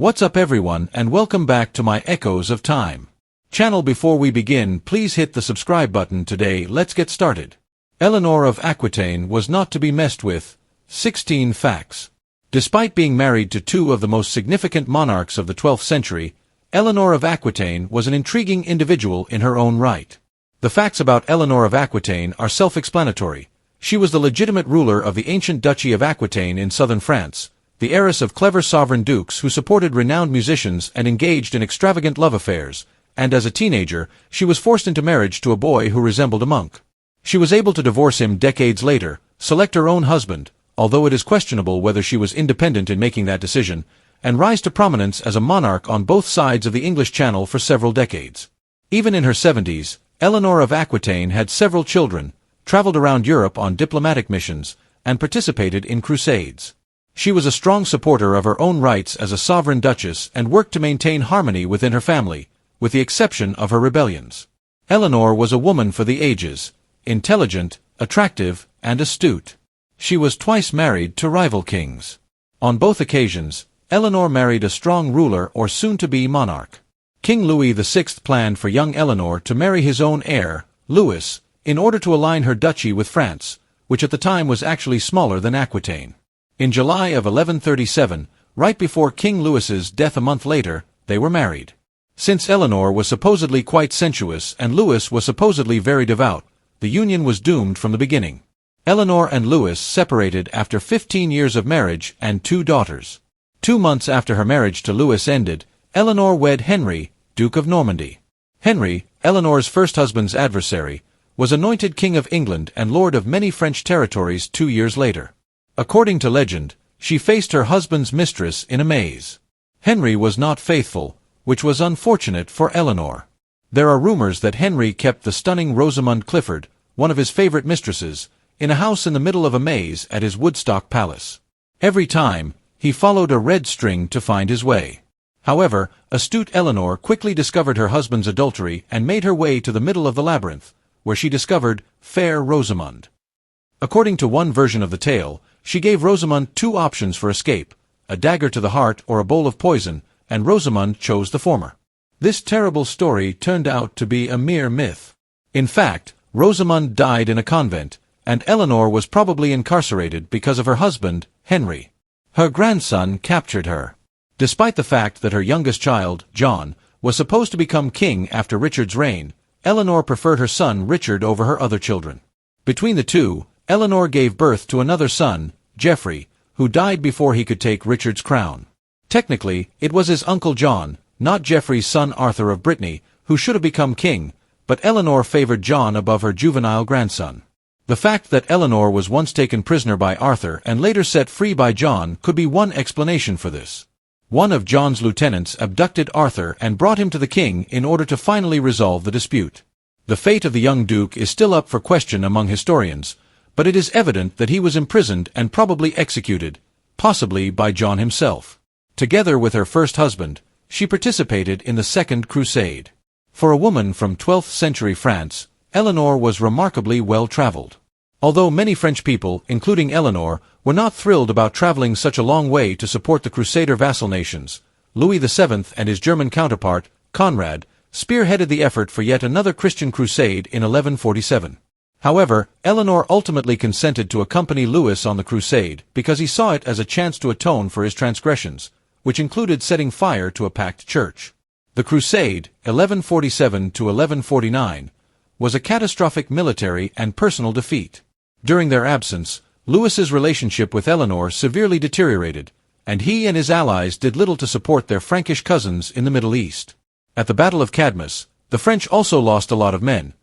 What's up everyone and welcome back to my Echoes of Time channel. Before we begin, please hit the subscribe button. Today let's get started. Eleanor of Aquitaine was not to be messed with. 16 facts. Despite being married to two of the most significant monarchs of the 12th century, Eleanor of Aquitaine was an intriguing individual in her own right. The facts about Eleanor of Aquitaine are self-explanatory. She was the legitimate ruler of the ancient Duchy of Aquitaine in southern France, the heiress of clever sovereign dukes who supported renowned musicians and engaged in extravagant love affairs, and as a teenager, she was forced into marriage to a boy who resembled a monk. She was able to divorce him decades later, select her own husband, although it is questionable whether she was independent in making that decision, and rise to prominence as a monarch on both sides of the English Channel for several decades. Even in her 70s, Eleanor of Aquitaine had several children, traveled around Europe on diplomatic missions, and participated in crusades. She was a strong supporter of her own rights as a sovereign duchess and worked to maintain harmony within her family, with the exception of her rebellions. Eleanor was a woman for the ages, intelligent, attractive, and astute. She was twice married to rival kings. On both occasions, Eleanor married a strong ruler or soon-to-be monarch. King Louis VI planned for young Eleanor to marry his own heir, Louis, in order to align her duchy with France, which at the time was actually smaller than Aquitaine. In July of 1137, right before King Louis's death a month later, they were married. Since Eleanor was supposedly quite sensuous and Louis was supposedly very devout, the union was doomed from the beginning. Eleanor and Louis separated after 15 years of marriage and 2 daughters. 2 months after her marriage to Louis ended, Eleanor wed Henry, Duke of Normandy. Henry, Eleanor's first husband's adversary, was anointed King of England and Lord of many French territories 2 years later. According to legend, she faced her husband's mistress in a maze. Henry was not faithful, which was unfortunate for Eleanor. There are rumors that Henry kept the stunning Rosamund Clifford, one of his favorite mistresses, in a house in the middle of a maze at his Woodstock palace. Every time, he followed a red string to find his way. However, astute Eleanor quickly discovered her husband's adultery and made her way to the middle of the labyrinth, where she discovered fair Rosamund. According to one version of the tale, she gave Rosamund 2 options for escape, a dagger to the heart or a bowl of poison, and Rosamund chose the former. This terrible story turned out to be a mere myth. In fact, Rosamund died in a convent, and Eleanor was probably incarcerated because of her husband, Henry. Her grandson captured her. Despite the fact that her youngest child, John, was supposed to become king after Richard's reign, Eleanor preferred her son Richard over her other children. Between the two, Eleanor gave birth to another son, Geoffrey, who died before he could take Richard's crown. Technically, it was his uncle John, not Geoffrey's son Arthur of Brittany, who should have become king, but Eleanor favored John above her juvenile grandson. The fact that Eleanor was once taken prisoner by Arthur and later set free by John could be one explanation for this. One of John's lieutenants abducted Arthur and brought him to the king in order to finally resolve the dispute. The fate of the young duke is still up for question among historians, but it is evident that he was imprisoned and probably executed, possibly by John himself. Together with her first husband, she participated in the Second Crusade. For a woman from 12th century France, Eleanor was remarkably well-traveled. Although many French people, including Eleanor, were not thrilled about traveling such a long way to support the Crusader vassal nations, Louis VII and his German counterpart, Conrad, spearheaded the effort for yet another Christian crusade in 1147. However, Eleanor ultimately consented to accompany Louis on the crusade because he saw it as a chance to atone for his transgressions, which included setting fire to a packed church. The crusade, 1147 to 1149, was a catastrophic military and personal defeat. During their absence, Louis's relationship with Eleanor severely deteriorated, and he and his allies did little to support their Frankish cousins in the Middle East. At the Battle of Cadmus, the French also lost a lot of men.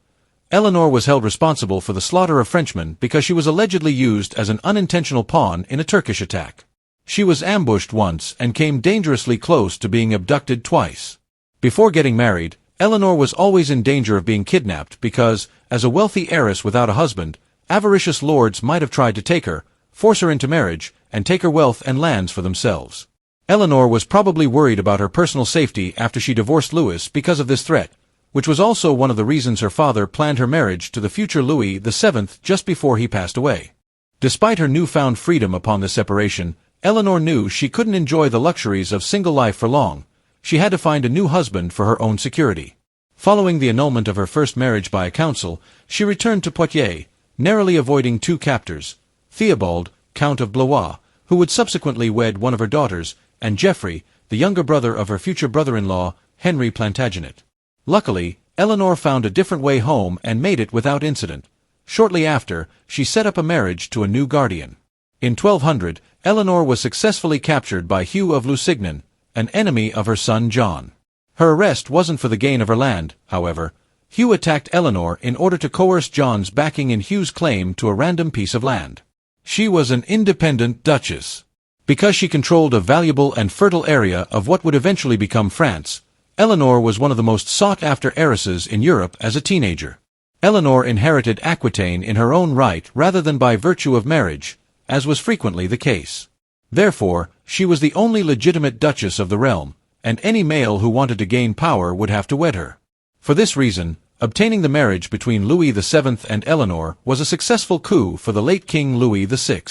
Eleanor was held responsible for the slaughter of Frenchmen because she was allegedly used as an unintentional pawn in a Turkish attack. She was ambushed once and came dangerously close to being abducted twice. Before getting married, Eleanor was always in danger of being kidnapped because, as a wealthy heiress without a husband, avaricious lords might have tried to take her, force her into marriage, and take her wealth and lands for themselves. Eleanor was probably worried about her personal safety after she divorced Louis because of this threat, which was also one of the reasons her father planned her marriage to the future Louis VII just before he passed away. Despite her newfound freedom upon this separation, Eleanor knew she couldn't enjoy the luxuries of single life for long. She had to find a new husband for her own security. Following the annulment of her first marriage by a council, she returned to Poitiers, narrowly avoiding two captors, Theobald, Count of Blois, who would subsequently wed one of her daughters, and Geoffrey, the younger brother of her future brother-in-law, Henry Plantagenet. Luckily, Eleanor found a different way home and made it without incident. Shortly after, she set up a marriage to a new guardian. In 1200, Eleanor was successfully captured by Hugh of Lusignan, an enemy of her son John. Her arrest wasn't for the gain of her land, however. Hugh attacked Eleanor in order to coerce John's backing in Hugh's claim to a random piece of land. She was an independent duchess. Because she controlled a valuable and fertile area of what would eventually become France, Eleanor was one of the most sought-after heiresses in Europe as a teenager. Eleanor inherited Aquitaine in her own right rather than by virtue of marriage, as was frequently the case. Therefore, she was the only legitimate duchess of the realm, and any male who wanted to gain power would have to wed her. For this reason, obtaining the marriage between Louis VII and Eleanor was a successful coup for the late King Louis VI.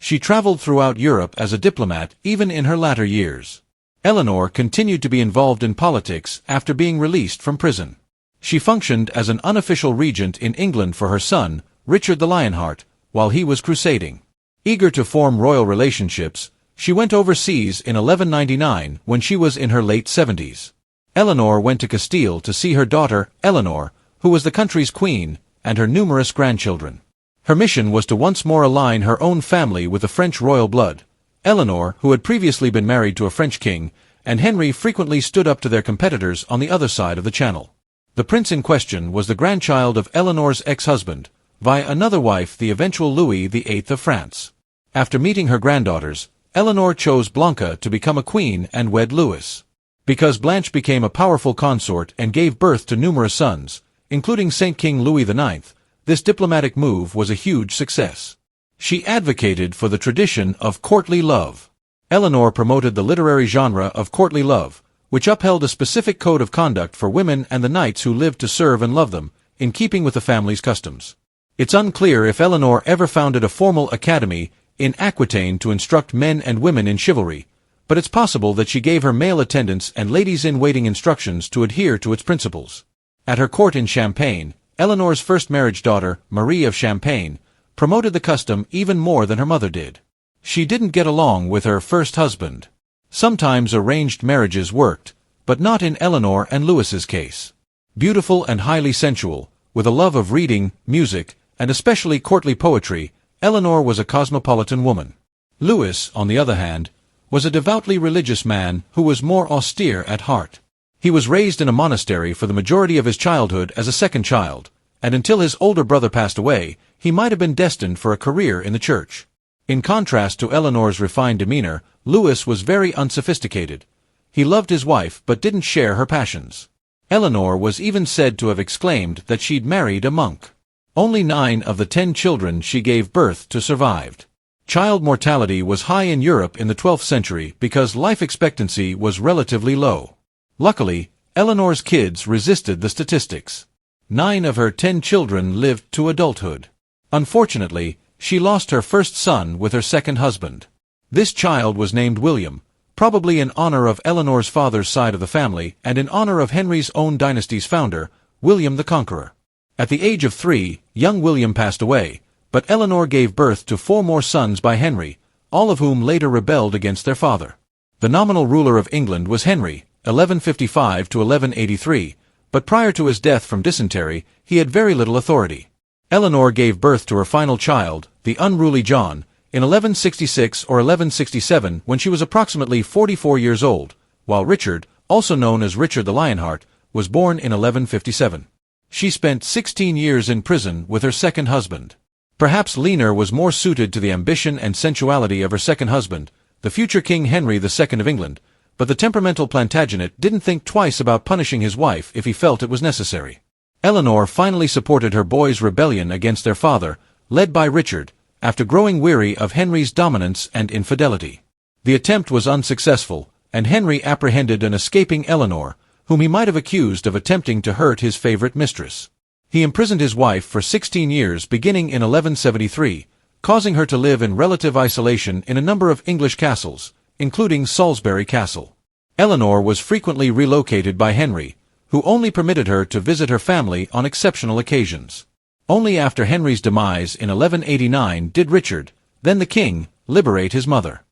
She traveled throughout Europe as a diplomat even in her latter years. Eleanor continued to be involved in politics after being released from prison. She functioned as an unofficial regent in England for her son, Richard the Lionheart, while he was crusading. Eager to form royal relationships, she went overseas in 1199 when she was in her late 70s. Eleanor went to Castile to see her daughter, Eleanor, who was the country's queen, and her numerous grandchildren. Her mission was to once more align her own family with the French royal blood. Eleanor, who had previously been married to a French king, and Henry frequently stood up to their competitors on the other side of the Channel. The prince in question was the grandchild of Eleanor's ex-husband, via another wife, the eventual Louis VIII of France. After meeting her granddaughters, Eleanor chose Blanca to become a queen and wed Louis. Because Blanche became a powerful consort and gave birth to numerous sons, including Saint King Louis IX, this diplomatic move was a huge success. She advocated for the tradition of courtly love. Eleanor promoted the literary genre of courtly love, which upheld a specific code of conduct for women and the knights who lived to serve and love them, in keeping with the family's customs. It's unclear if Eleanor ever founded a formal academy in Aquitaine to instruct men and women in chivalry, but it's possible that she gave her male attendants and ladies-in-waiting instructions to adhere to its principles. At her court in Champagne, Eleanor's first marriage daughter, Marie of Champagne, promoted the custom even more than her mother did. She didn't get along with her first husband. Sometimes arranged marriages worked, but not in Eleanor and Louis's case. Beautiful and highly sensual, with a love of reading, music, and especially courtly poetry, Eleanor was a cosmopolitan woman. Louis, on the other hand, was a devoutly religious man who was more austere at heart. He was raised in a monastery for the majority of his childhood as a second child, and until his older brother passed away, he might have been destined for a career in the church. In contrast to Eleanor's refined demeanor, Louis was very unsophisticated. He loved his wife but didn't share her passions. Eleanor was even said to have exclaimed that she'd married a monk. Only 9 of the 10 children she gave birth to survived. Child mortality was high in Europe in the 12th century because life expectancy was relatively low. Luckily, Eleanor's kids resisted the statistics. 9 of her 10 children lived to adulthood. Unfortunately, she lost her first son with her second husband. This child was named William, probably in honor of Eleanor's father's side of the family and in honor of Henry's own dynasty's founder, William the Conqueror. At the age of 3, young William passed away, but Eleanor gave birth to 4 more sons by Henry, all of whom later rebelled against their father. The nominal ruler of England was Henry, 1155 to 1183, but prior to his death from dysentery, he had very little authority. Eleanor gave birth to her final child, the unruly John, in 1166 or 1167 when she was approximately 44 years old, while Richard, also known as Richard the Lionheart, was born in 1157. She spent 16 years in prison with her second husband. Perhaps Eleanor was more suited to the ambition and sensuality of her second husband, the future King Henry II of England, but the temperamental Plantagenet didn't think twice about punishing his wife if he felt it was necessary. Eleanor finally supported her boys' rebellion against their father, led by Richard, after growing weary of Henry's dominance and infidelity. The attempt was unsuccessful, and Henry apprehended an escaping Eleanor, whom he might have accused of attempting to hurt his favorite mistress. He imprisoned his wife for 16 years beginning in 1173, causing her to live in relative isolation in a number of English castles, including Salisbury Castle. Eleanor was frequently relocated by Henry, who only permitted her to visit her family on exceptional occasions. Only after Henry's demise in 1189 did Richard, then the king, liberate his mother.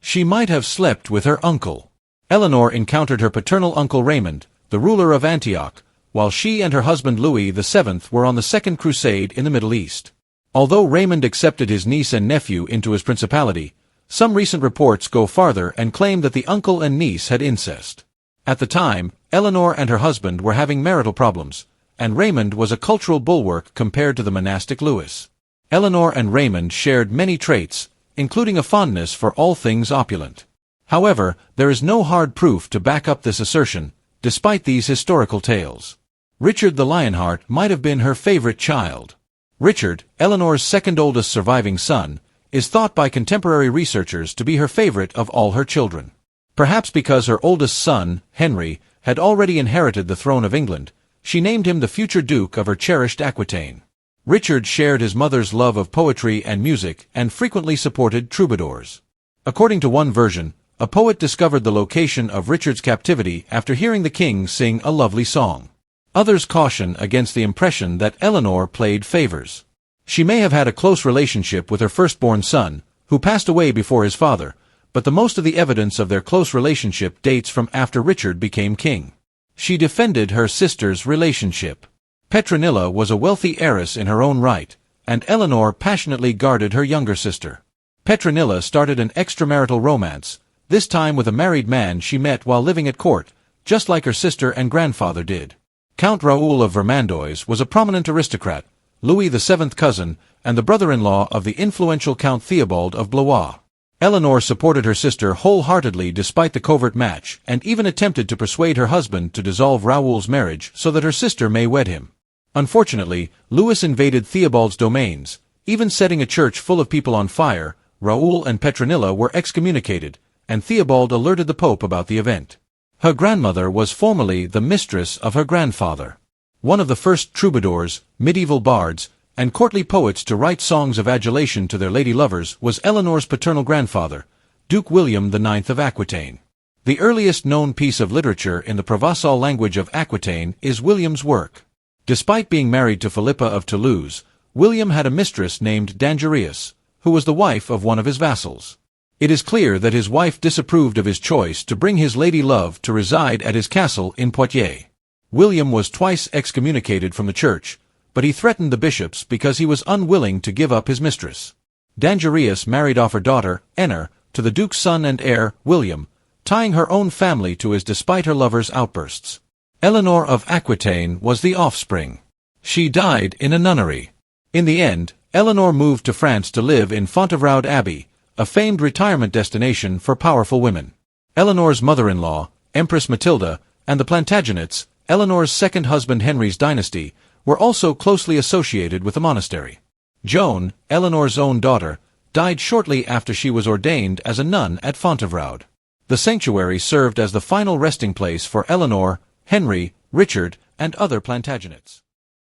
She might have slept with her uncle. Eleanor encountered her paternal uncle Raymond, the ruler of Antioch, while she and her husband Louis VII were on the Second Crusade in the Middle East. Although Raymond accepted his niece and nephew into his principality, some recent reports go farther and claim that the uncle and niece had incest. At the time, Eleanor and her husband were having marital problems, and Raymond was a cultural bulwark compared to the monastic Louis. Eleanor and Raymond shared many traits, including a fondness for all things opulent. However, there is no hard proof to back up this assertion, despite these historical tales. Richard the Lionheart might have been her favorite child. Richard, Eleanor's second oldest surviving son, is thought by contemporary researchers to be her favorite of all her children. Perhaps because her oldest son, Henry, had already inherited the throne of England, she named him the future Duke of her cherished Aquitaine. Richard shared his mother's love of poetry and music and frequently supported troubadours. According to one version, a poet discovered the location of Richard's captivity after hearing the king sing a lovely song. Others caution against the impression that Eleanor played favors. She may have had a close relationship with her firstborn son, who passed away before his father, but the most of the evidence of their close relationship dates from after Richard became king. She defended her sister's relationship. Petronilla was a wealthy heiress in her own right, and Eleanor passionately guarded her younger sister. Petronilla started an extramarital romance, this time with a married man she met while living at court, just like her sister and grandfather did. Count Raoul of Vermandois was a prominent aristocrat, Louis VII's cousin, and the brother-in-law of the influential Count Theobald of Blois. Eleanor supported her sister wholeheartedly despite the covert match, and even attempted to persuade her husband to dissolve Raoul's marriage so that her sister may wed him. Unfortunately, Louis invaded Theobald's domains, even setting a church full of people on fire. Raoul and Petronilla were excommunicated, and Theobald alerted the Pope about the event. Her grandmother was formerly the mistress of her grandfather. One of the first troubadours, medieval bards, and courtly poets to write songs of adulation to their lady lovers was Eleanor's paternal grandfather, Duke William IX of Aquitaine. The earliest known piece of literature in the Provençal language of Aquitaine is William's work. Despite being married to Philippa of Toulouse, William had a mistress named Dangereus, who was the wife of one of his vassals. It is clear that his wife disapproved of his choice to bring his lady love to reside at his castle in Poitiers. William was twice excommunicated from the church, but he threatened the bishops because he was unwilling to give up his mistress. Dangereus married off her daughter, Eleanor, to the duke's son and heir, William, tying her own family to his despite her lover's outbursts. Eleanor of Aquitaine was the offspring. She died in a nunnery. In the end, Eleanor moved to France to live in Fontevraud Abbey, a famed retirement destination for powerful women. Eleanor's mother-in-law, Empress Matilda, and the Plantagenets, Eleanor's second husband Henry's dynasty, were also closely associated with the monastery. Joan, Eleanor's own daughter, died shortly after she was ordained as a nun at Fontevraud. The sanctuary served as the final resting place for Eleanor, Henry, Richard, and other Plantagenets.